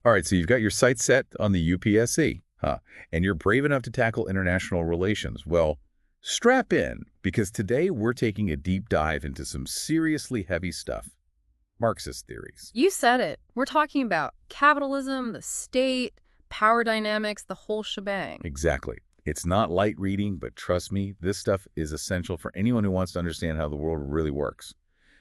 All right, so you've got your sights set on the UPSC, huh? And you're brave enough to tackle international relations. Well, strap in, because today we're taking a deep dive into some seriously heavy stuff. Marxist theories. You said it. We're talking about capitalism, the state, power dynamics, the whole shebang. Exactly. It's not light reading, but trust me, this stuff is essential for anyone who wants to understand how the world really works,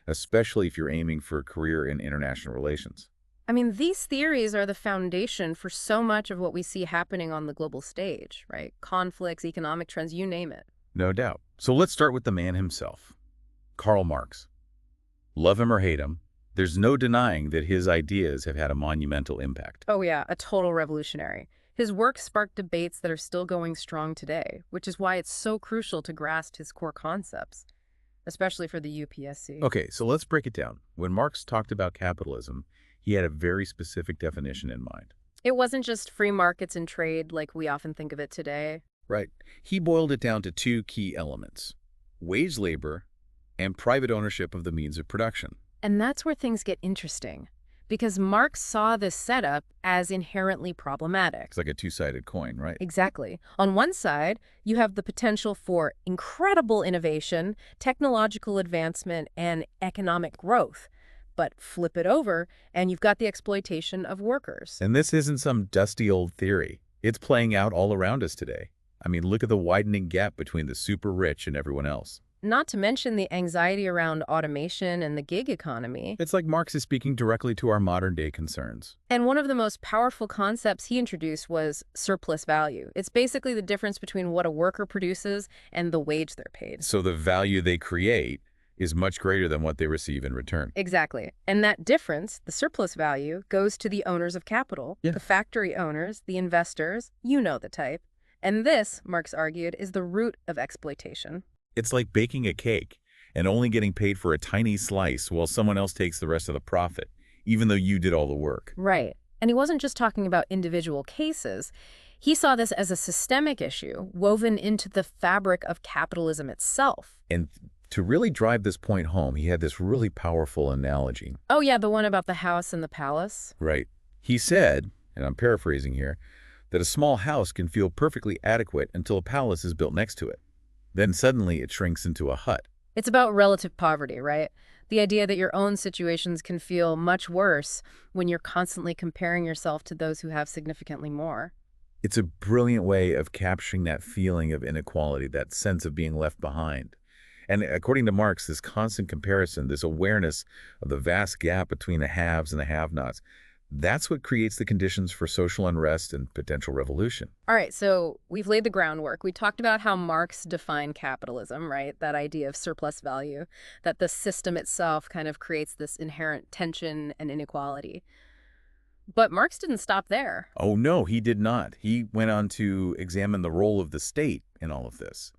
especially if you're aiming for a career in international relations. I mean, these theories are the foundation for so much of what we see happening on the global stage, right? Conflicts, economic trends, you name it. No doubt. So let's start with the man himself, Karl Marx. Love him or hate him, there's no denying that his ideas have had a monumental impact. Oh yeah, a total revolutionary. His work sparked debates that are still going strong today, which is why it's so crucial to grasp his core concepts, especially for the UPSC. Okay, so let's break it down. When Marx talked about capitalism, he had a very specific definition in mind. It wasn't just free markets and trade like we often think of it today. Right. He boiled it down to two key elements: wage labor and private ownership of the means of production. And that's where things get interesting, because Marx saw this setup as inherently problematic. It's like a two-sided coin, right? Exactly. On one side, you have the potential for incredible innovation, technological advancement, and economic growth. But flip it over, and you've got the exploitation of workers. And this isn't some dusty old theory. It's playing out all around us today. I mean, look at the widening gap between the super rich and everyone else. Not to mention the anxiety around automation and the gig economy. It's like Marx is speaking directly to our modern-day concerns. And one of the most powerful concepts he introduced was surplus value. It's basically the difference between what a worker produces and the wage they're paid. So the value they create is much greater than what they receive in return. Exactly. And that difference, the surplus value, goes to the owners of capital, Yeah. the factory owners, the investors, you know the type. And this, Marx argued, is the root of exploitation. It's like baking a cake and only getting paid for a tiny slice while someone else takes the rest of the profit, even though you did all the work. Right. And he wasn't just talking about individual cases. He saw this as a systemic issue woven into the fabric of capitalism itself. And to really drive this point home, he had this really powerful analogy. Oh yeah, the one about the house and the palace? Right. He said, and I'm paraphrasing here, that a small house can feel perfectly adequate until a palace is built next to it. Then suddenly it shrinks into a hut. It's about relative poverty, right? The idea that your own situations can feel much worse when you're constantly comparing yourself to those who have significantly more. It's a brilliant way of capturing that feeling of inequality, that sense of being left behind. And according to Marx, this constant comparison, this awareness of the vast gap between the haves and the have-nots, that's what creates the conditions for social unrest and potential revolution. All right, so we've laid the groundwork. We talked about how Marx defined capitalism, right? That idea of surplus value, that the system itself kind of creates this inherent tension and inequality. But Marx didn't stop there. Oh, no, he did not. He went on to examine the role of the state in all of this.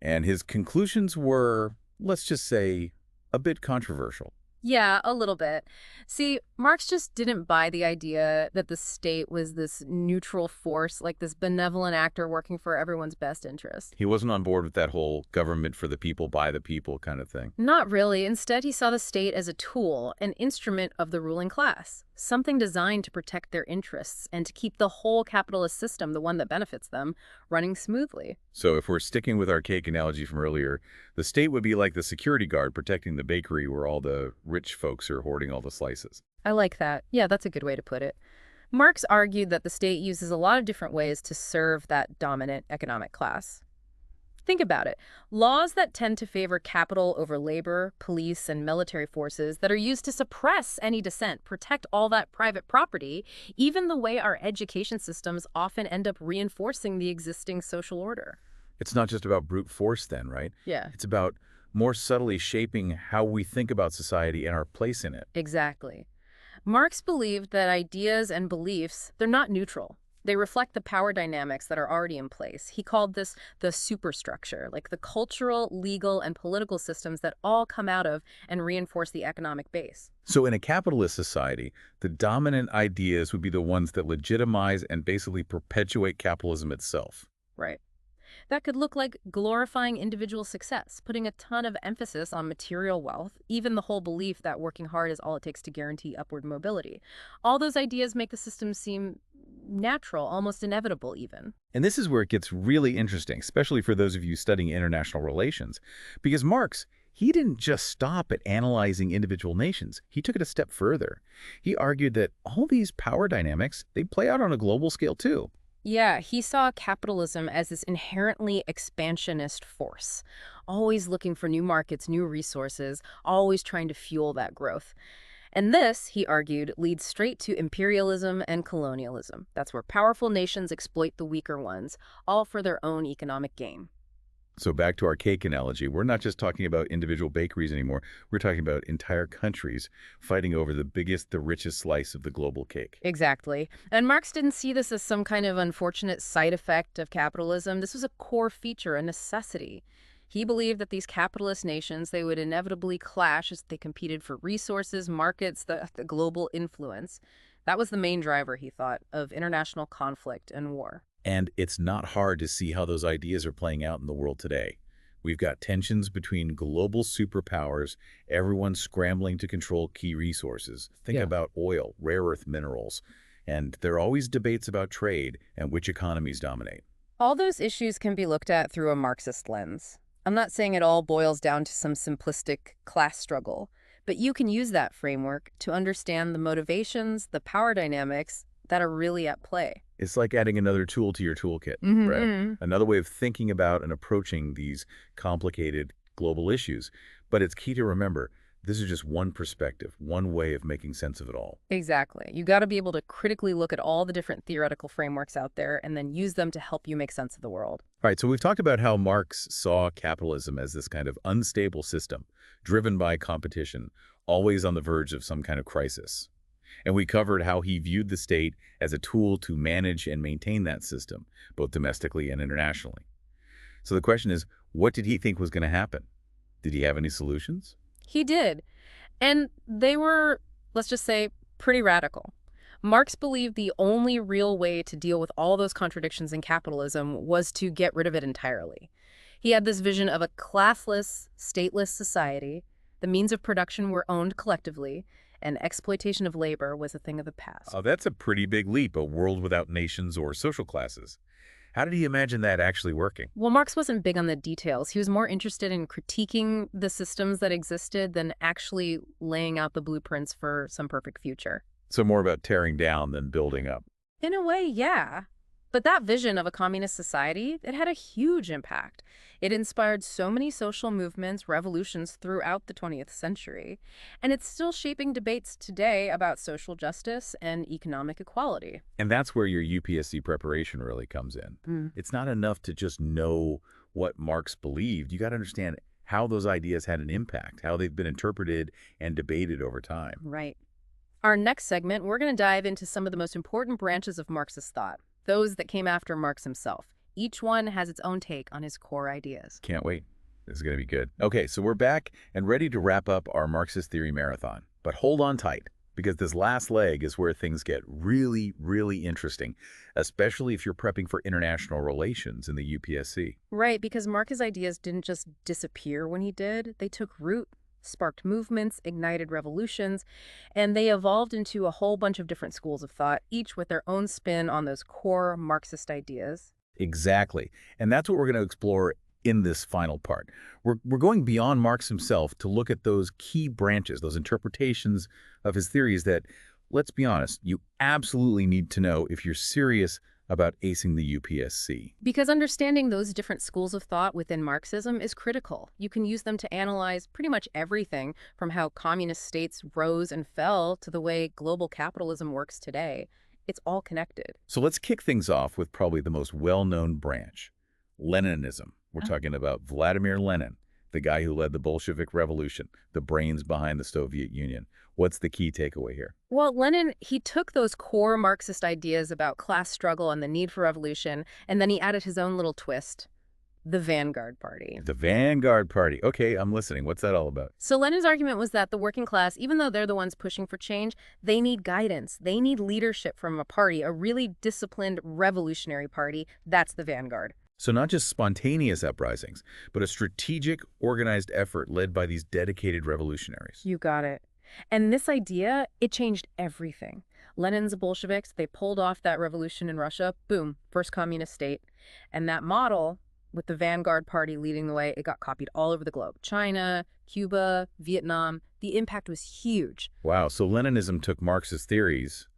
And his conclusions were, let's just say, a bit controversial. Yeah, a little bit. See, Marx just didn't buy the idea that the state was this neutral force, like this benevolent actor working for everyone's best interest. He wasn't on board with that whole government for the people, by the people kind of thing. Not really. Instead, he saw the state as a tool, an instrument of the ruling class, something designed to protect their interests and to keep the whole capitalist system, the one that benefits them, running smoothly. So if we're sticking with our cake analogy from earlier, the state would be like the security guard protecting the bakery where all the rich folks are hoarding all the slices. I like that. Yeah, that's a good way to put it. Marx argued that the state uses a lot of different ways to serve that dominant economic class. Think about it. Laws that tend to favor capital over labor, police, and military forces that are used to suppress any dissent, protect all that private property, even the way our education systems often end up reinforcing the existing social order. It's not just about brute force then, right? Yeah, It's about more subtly shaping how we think about society and our place in it. exactly. Marx believed that ideas and beliefs, they're not neutral. They reflect the power dynamics that are already in place. He called this the superstructure, like the cultural, legal, and political systems that all come out of and reinforce the economic base. So in a capitalist society, the dominant ideas would be the ones that legitimize and basically perpetuate capitalism itself. Right. That could look like glorifying individual success, putting a ton of emphasis on material wealth, even the whole belief that working hard is all it takes to guarantee upward mobility. All those ideas make the system seem natural, almost inevitable even. And this is where it gets really interesting, especially for those of you studying international relations, because Marx, he didn't just stop at analyzing individual nations. He took it a step further. He argued that all these power dynamics, they play out on a global scale too. Yeah, he saw capitalism as this inherently expansionist force, always looking for new markets, new resources, always trying to fuel that growth. And this, he argued, leads straight to imperialism and colonialism. That's where powerful nations exploit the weaker ones, all for their own economic gain. So back to our cake analogy, we're not just talking about individual bakeries anymore. We're talking about entire countries fighting over the biggest, the richest slice of the global cake. Exactly. And Marx didn't see this as some kind of unfortunate side effect of capitalism. This was a core feature, a necessity. He believed that these capitalist nations, they would inevitably clash as they competed for resources, markets, the global influence. That was the main driver, he thought, of international conflict and war. And it's not hard to see how those ideas are playing out in the world today. We've got tensions between global superpowers, everyone scrambling to control key resources. Think Yeah. about oil, rare earth minerals. And there are always debates about trade and which economies dominate. All those issues can be looked at through a Marxist lens. I'm not saying it all boils down to some simplistic class struggle, but you can use that framework to understand the motivations, the power dynamics that are really at play. It's like adding another tool to your toolkit, right? Mm-hmm. Another way of thinking about and approaching these complicated global issues. But it's key to remember, this is just one perspective, one way of making sense of it all. Exactly. You got to be able to critically look at all the different theoretical frameworks out there and then use them to help you make sense of the world. All right, so we've talked about how Marx saw capitalism as this kind of unstable system, driven by competition, always on the verge of some kind of crisis. And we covered how he viewed the state as a tool to manage and maintain that system, both domestically and internationally. So the question is, what did he think was going to happen? Did he have any solutions? He did. And they were, let's just say, pretty radical. Marx believed the only real way to deal with all those contradictions in capitalism was to get rid of it entirely. He had this vision of a classless, stateless society. The means of production were owned collectively, and exploitation of labor was a thing of the past. Oh, that's a pretty big leap, a world without nations or social classes. How did he imagine that actually working? Well, Marx wasn't big on the details. He was more interested in critiquing the systems that existed than actually laying out the blueprints for some perfect future. So more about tearing down than building up. In a way, yeah. But that vision of a communist society, it had a huge impact. It inspired so many social movements, revolutions throughout the 20th century. And it's still shaping debates today about social justice and economic equality. And that's where your UPSC preparation really comes in. It's not enough to just know what Marx believed. You got to understand how those ideas had an impact, how they've been interpreted and debated over time. Right. Our next segment, we're going to dive into some of the most important branches of Marxist thought, those that came after Marx himself. Each one has its own take on his core ideas. Can't wait. This is going to be good. Okay, so we're back and ready to wrap up our Marxist theory marathon. But hold on tight, because this last leg is where things get really, really interesting, especially if you're prepping for international relations in the UPSC. Right, because Marx's ideas didn't just disappear when he did. They took root, sparked movements, ignited revolutions, and they evolved into a whole bunch of different schools of thought, each with their own spin on those core Marxist ideas. Exactly. And that's what we're going to explore in this final part. We're going beyond Marx himself to look at those key branches, those interpretations of his theories that, let's be honest, you absolutely need to know if you're serious about acing the UPSC. Because understanding those different schools of thought within Marxism is critical. You can use them to analyze pretty much everything from how communist states rose and fell to the way global capitalism works today. It's all connected. So let's kick things off with probably the most well-known branch, Leninism. We're talking about Vladimir Lenin, the guy who led the Bolshevik Revolution, the brains behind the Soviet Union. What's the key takeaway here? Well, Lenin, he took those core Marxist ideas about class struggle and the need for revolution, and then he added his own little twist, the Vanguard Party. The Vanguard Party. Okay, I'm listening. What's that all about? So Lenin's argument was that the working class, even though they're the ones pushing for change, they need guidance. They need leadership from a party, a really disciplined revolutionary party. That's the Vanguard. So not just spontaneous uprisings, but a strategic, organized effort led by these dedicated revolutionaries. You got it. And this idea, it changed everything. Lenin's Bolsheviks, they pulled off that revolution in Russia. Boom, first communist state. And that model, with the vanguard party leading the way, it got copied all over the globe. China, Cuba, Vietnam. The impact was huge. Wow, so Leninism took Marx's theories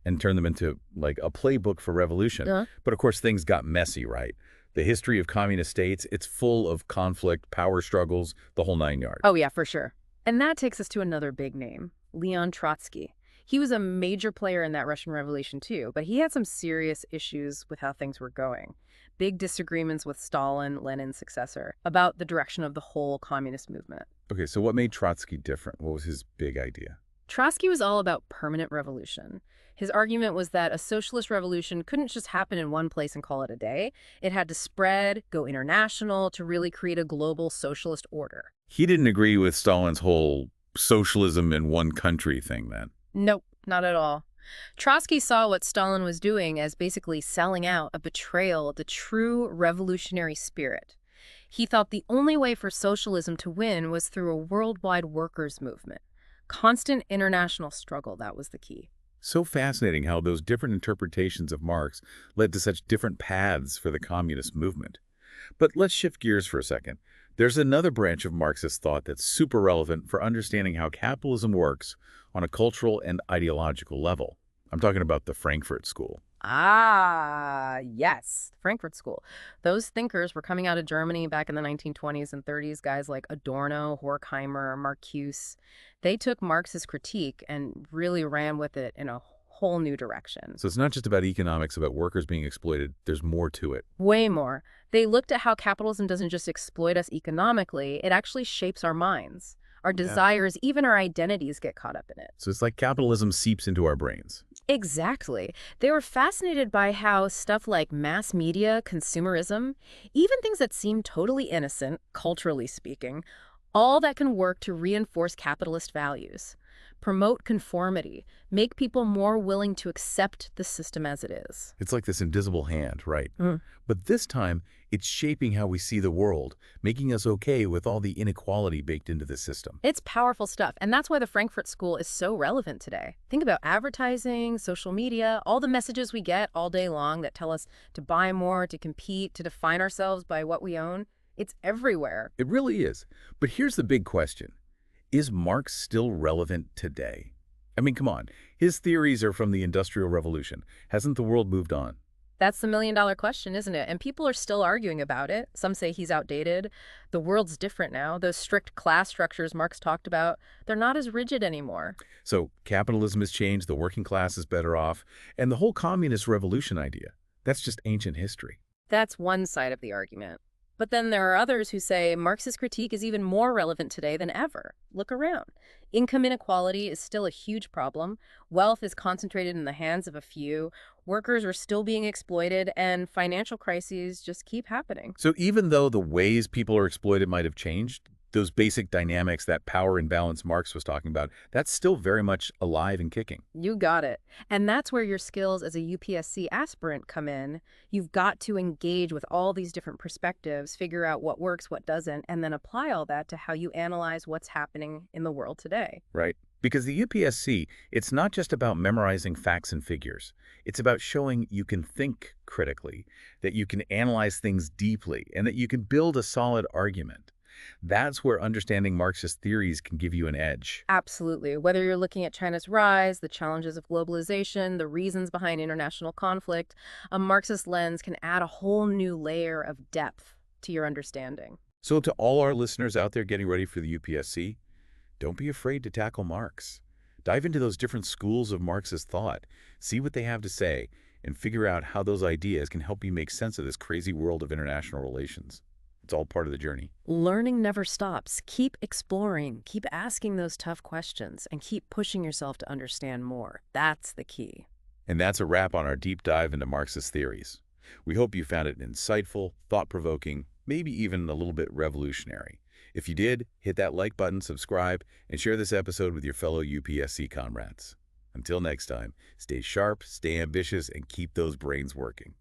and turned them into, like, a playbook for revolution. But of course, things got messy, right? The history of communist states, it's full of conflict, power struggles, the whole nine yards. Oh, yeah, for sure. And that takes us to another big name, Leon Trotsky. He was a major player in that Russian Revolution, too, but he had some serious issues with how things were going. Big disagreements with Stalin, Lenin's successor, about the direction of the whole communist movement. Okay, so what made Trotsky different? What was his big idea? Trotsky was all about permanent revolution. His argument was that a socialist revolution couldn't just happen in one place and call it a day. It had to spread, go international, to really create a global socialist order. He didn't agree with Stalin's whole socialism in one country thing then. Nope, not at all. Trotsky saw what Stalin was doing as basically selling out, a betrayal of the true revolutionary spirit. He thought the only way for socialism to win was through a worldwide workers' movement. Constant international struggle, that was the key. So fascinating how those different interpretations of Marx led to such different paths for the communist movement. But let's shift gears for a second. There's another branch of Marxist thought that's super relevant for understanding how capitalism works on a cultural and ideological level. I'm talking about the Frankfurt School. Ah, yes, the Frankfurt School. Those thinkers were coming out of Germany back in the 1920s and 30s, guys like Adorno, Horkheimer, Marcuse. They took Marx's critique and really ran with it in a whole new direction. So it's not just about economics, about workers being exploited. There's more to it. Way more. They looked at how capitalism doesn't just exploit us economically, it actually shapes our minds. Our desires, even our identities get caught up in it. So it's like capitalism seeps into our brains. Exactly. They were fascinated by how stuff like mass media, consumerism, even things that seem totally innocent, culturally speaking, all that can work to reinforce capitalist values, promote conformity, make people more willing to accept the system as it is. It's like this invisible hand, right? But this time, it's shaping how we see the world, making us okay with all the inequality baked into the system. It's powerful stuff, and that's why the Frankfurt School is so relevant today. Think about advertising, social media, all the messages we get all day long that tell us to buy more, to compete, to define ourselves by what we own. It's everywhere. It really is. But here's the big question. Is Marx still relevant today? I mean, come on. His theories are from the Industrial Revolution. Hasn't the world moved on? That's the million-dollar question, isn't it? And people are still arguing about it. Some say he's outdated. The world's different now. Those strict class structures Marx talked about, they're not as rigid anymore. So capitalism has changed, the working class is better off, and the whole communist revolution idea, that's just ancient history. That's one side of the argument. But then there are others who say Marx's critique is even more relevant today than ever. Look around. Income inequality is still a huge problem. Wealth is concentrated in the hands of a few. Workers are still being exploited, and financial crises just keep happening. So even though the ways people are exploited might have changed, those basic dynamics, that power imbalance Marx was talking about, that's still very much alive and kicking. You got it. And that's where your skills as a UPSC aspirant come in. You've got to engage with all these different perspectives, figure out what works, what doesn't, and then apply all that to how you analyze what's happening in the world today. Right. Because the UPSC, it's not just about memorizing facts and figures. It's about showing you can think critically, that you can analyze things deeply, and that you can build a solid argument. That's where understanding Marxist theories can give you an edge. Absolutely. Whether you're looking at China's rise, the challenges of globalization, the reasons behind international conflict, a Marxist lens can add a whole new layer of depth to your understanding. So to all our listeners out there getting ready for the UPSC, don't be afraid to tackle Marx. Dive into those different schools of Marxist thought, see what they have to say, and figure out how those ideas can help you make sense of this crazy world of international relations. It's all part of the journey. Learning never stops. Keep exploring, keep asking those tough questions, and keep pushing yourself to understand more. That's the key. And that's a wrap on our deep dive into Marxist theories. We hope you found it insightful, thought-provoking, maybe even a little bit revolutionary. If you did, hit that like button, subscribe, and share this episode with your fellow UPSC comrades. Until next time, stay sharp, stay ambitious, and keep those brains working.